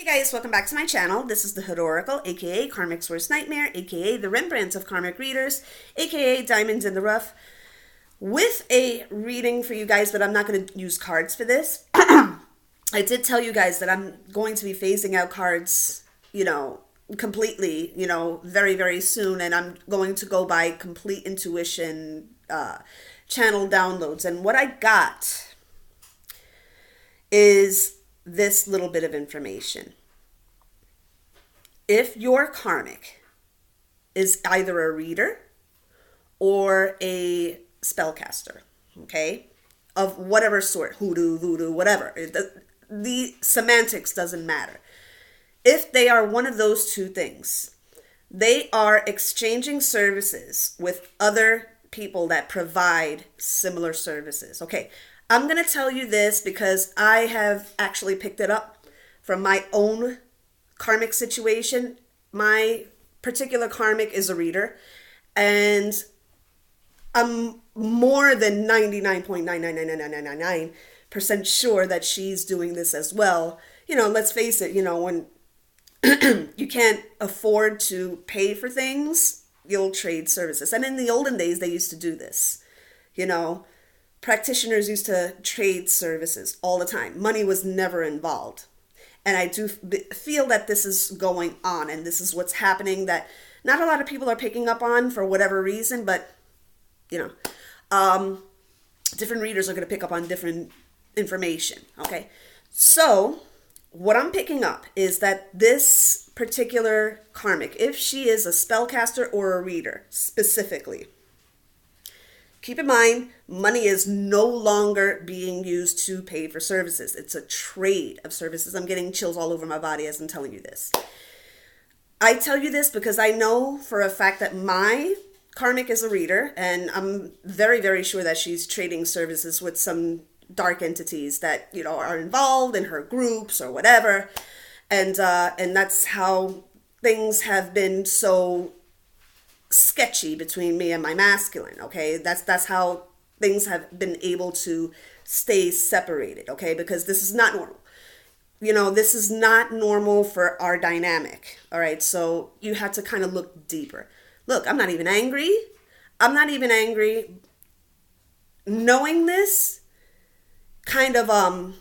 Hey guys, welcome back to my channel. This is the hoodoracle, aka Karmics Worst Nightmare, aka the Rembrandt of Karmic Readers, aka Diamonds in the Rough, with a reading for you guys, but I'm not going to use cards for this. I did tell you guys that I'm going to be phasing out cards, completely, very, very soon, and I'm going to go by complete intuition, channel downloads. And what I got is this little bit of information. If your karmic is either a reader or a spellcaster, okay, of whatever sort, hoodoo, voodoo, whatever, the semantics doesn't matter. If they are one of those two things, they are exchanging services with other people that provide similar services. Okay, I'm going to tell you this because I have actually picked it up from my own karmic situation. My particular karmic is a reader, and I'm more than 99.99999% sure that she's doing this as well. Let's face it, when you can't afford to pay for things, you'll trade services. And in the olden days, they used to do this, practitioners used to trade services all the time. Money was never involved. And I do feel that this is going on, and this is what's happening that not a lot of people are picking up on for whatever reason, but, different readers are going to pick up on different information, okay? So what I'm picking up is that this particular karmic, if she is a spellcaster or a reader specifically, keep in mind, money is no longer being used to pay for services. It's a trade of services. I'm getting chills all over my body as I'm telling you this. I tell you this because I know for a fact that my karmic is a reader, and I'm very, very sure that she's trading services with some dark entities that, are involved in her groups or whatever. And that's how things have been so sketchy between me and my masculine, okay? That's how things have been able to stay separated, okay? Because this is not normal. This is not normal for our dynamic, all right? So you have to kind of look deeper. Look, I'm not even angry. Knowing this kind of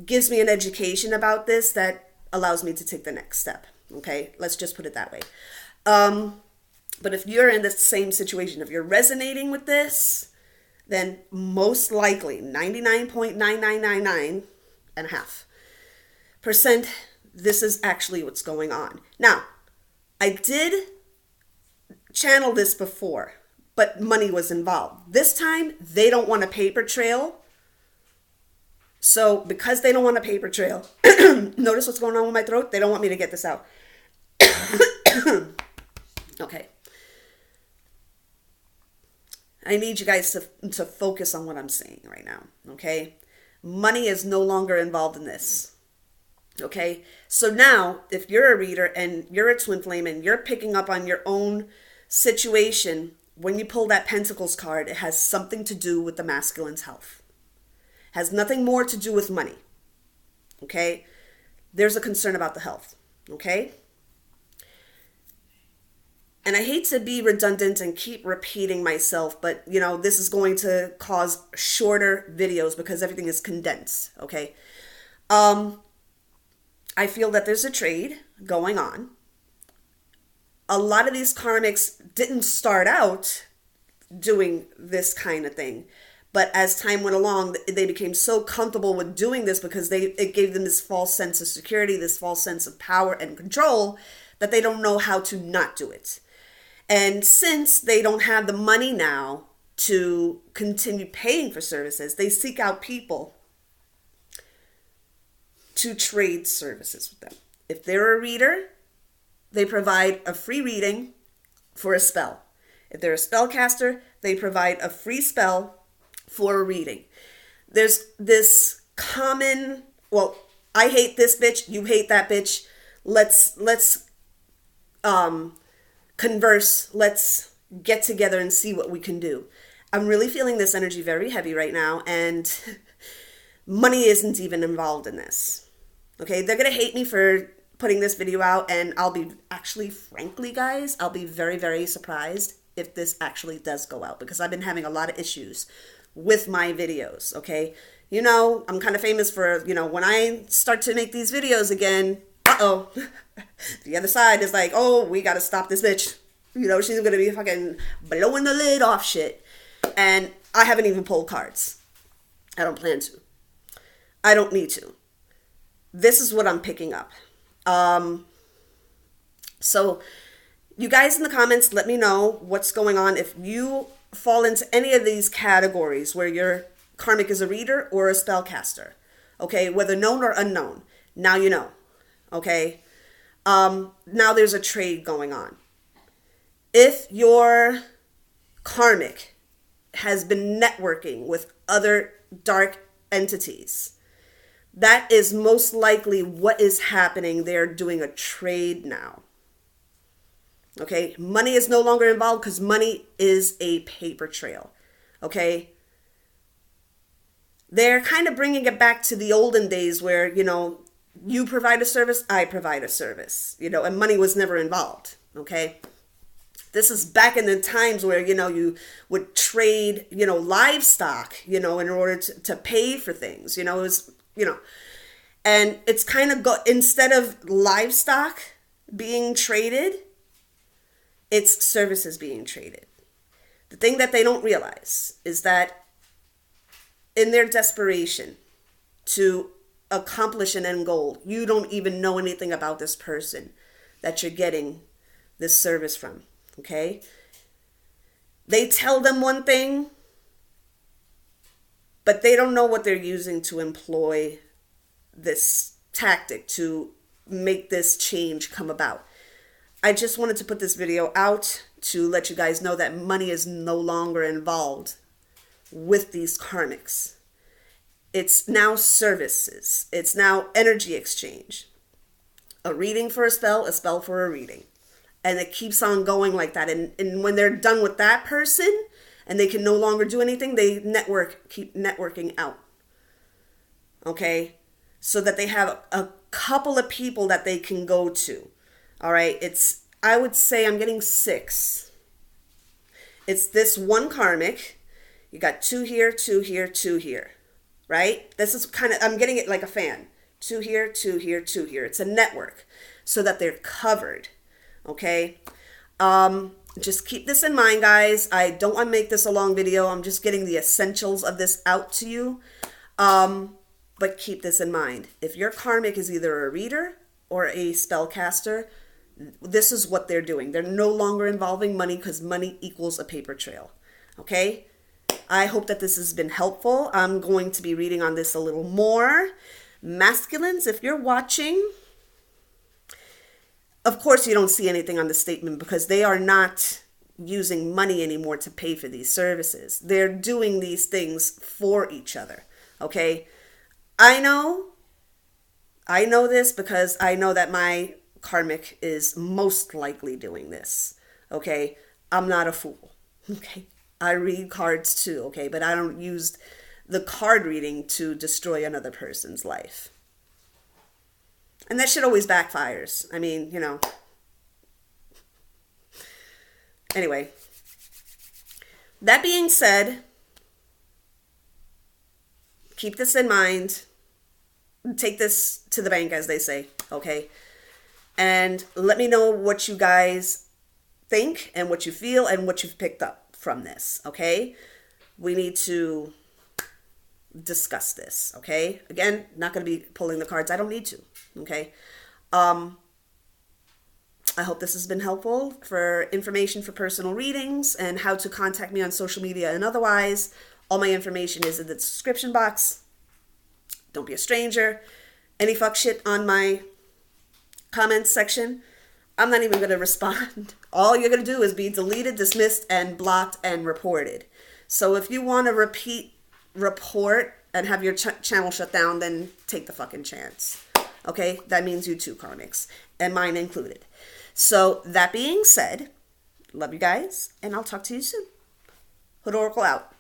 gives me an education about this that allows me to take the next step, okay? Let's just put it that way. But if you're in the same situation, if you're resonating with this, then most likely 99.9999 and a half %, this is actually what's going on. Now, I did channel this before, but money was involved. This time, they don't want a paper trail. So because they don't want a paper trail, notice what's going on with my throat? They don't want me to get this out. Okay. I need you guys to focus on what I'm saying right now, okay? Money is no longer involved in this, okay? So now, if you're a reader and you're a twin flame and you're picking up on your own situation, when you pull that Pentacles card, it has something to do with the masculine's health. Has nothing more to do with money, okay? There's a concern about the health, okay? And I hate to be redundant and keep repeating myself, but, this is going to cause shorter videos because everything is condensed, okay? I feel that there's a trade going on. A lot of these karmics didn't start out doing this kind of thing, but as time went along, they became so comfortable with doing this because it gave them this false sense of security, this false sense of power and control, that they don't know how to not do it. And since they don't have the money now to continue paying for services, they seek out people to trade services with them. If they're a reader, they provide a free reading for a spell. If they're a spellcaster, they provide a free spell for a reading. There's this common, well, I hate this bitch, you hate that bitch. Let's converse, let's get together and see what we can do. I'm really feeling this energy very heavy right now, and money isn't even involved in this. Okay, they're going to hate me for putting this video out, and I'll be actually, frankly, guys, I'll be very, very surprised if this actually does go out, because I've been having a lot of issues with my videos, okay? You know, I'm kind of famous for, you know, when I start to make these videos again, uh-oh, the other side is like, oh, we got to stop this bitch. You know, she's going to be fucking blowing the lid off shit. And I haven't even pulled cards. I don't plan to. I don't need to. This is what I'm picking up. So you guys in the comments, let me know what's going on. If you fall into any of these categories where your karmic is a reader or a spellcaster, okay, whether known or unknown, now you know, okay. Now there's a trade going on. If your karmic has been networking with other dark entities, that is most likely what is happening. They're doing a trade now. Okay, money is no longer involved because money is a paper trail. Okay, they're kind of bringing it back to the olden days where, you know, you provide a service, I provide a service, you know, and money was never involved. Okay, this is back in the times where, you know, you would trade, you know, livestock, you know, in order to pay for things, you know, it was, you know, and it's kind of instead of livestock being traded, it's services being traded. The thing that they don't realize is that in their desperation to accomplish an end goal, you don't even know anything about this person that you're getting this service from, okay? They tell them one thing, but they don't know what they're using to employ this tactic to make this change come about. I just wanted to put this video out to let you guys know that money is no longer involved with these karmics. It's now services. It's now energy exchange. A reading for a spell for a reading. And it keeps on going like that. And when they're done with that person and they can no longer do anything, they keep networking out. Okay? So that they have a couple of people that they can go to. All right? I would say I'm getting 6. It's this one karmic. You got 2 here, 2 here, 2 here. Right? This is kind of, I'm getting it like a fan. 2 here, 2 here, 2 here. It's a network so that they're covered. Okay? Just keep this in mind, guys. I don't want to make this a long video. I'm just getting the essentials of this out to you. But keep this in mind. If your karmic is either a reader or a spellcaster, this is what they're doing. They're no longer involving money because money equals a paper trail. Okay? I hope that this has been helpful. I'm going to be reading on this a little more. Masculines, if you're watching, of course you don't see anything on the statement because they are not using money anymore to pay for these services. They're doing these things for each other. Okay? I know this because I know that my karmic is most likely doing this. Okay? I'm not a fool. Okay? I read cards too, okay? But I don't use the card reading to destroy another person's life. And that shit always backfires. I mean, you know. Anyway. That being said, keep this in mind. Take this to the bank, as they say, okay? And let me know what you guys think and what you feel and what you've picked up from this, okay? We need to discuss this, okay? Again, not going to be pulling the cards. I don't need to, okay? I hope this has been helpful for information for personal readings and how to contact me on social media and otherwise. All my information is in the description box. Don't be a stranger. Any fuck shit on my comments section, I'm not even going to respond. All you're going to do is be deleted, dismissed, and blocked and reported. So if you want to report and have your channel shut down, then take the fucking chance. Okay? That means you too, Karmics. And mine included. So that being said, love you guys, and I'll talk to you soon. Hood Oracle out.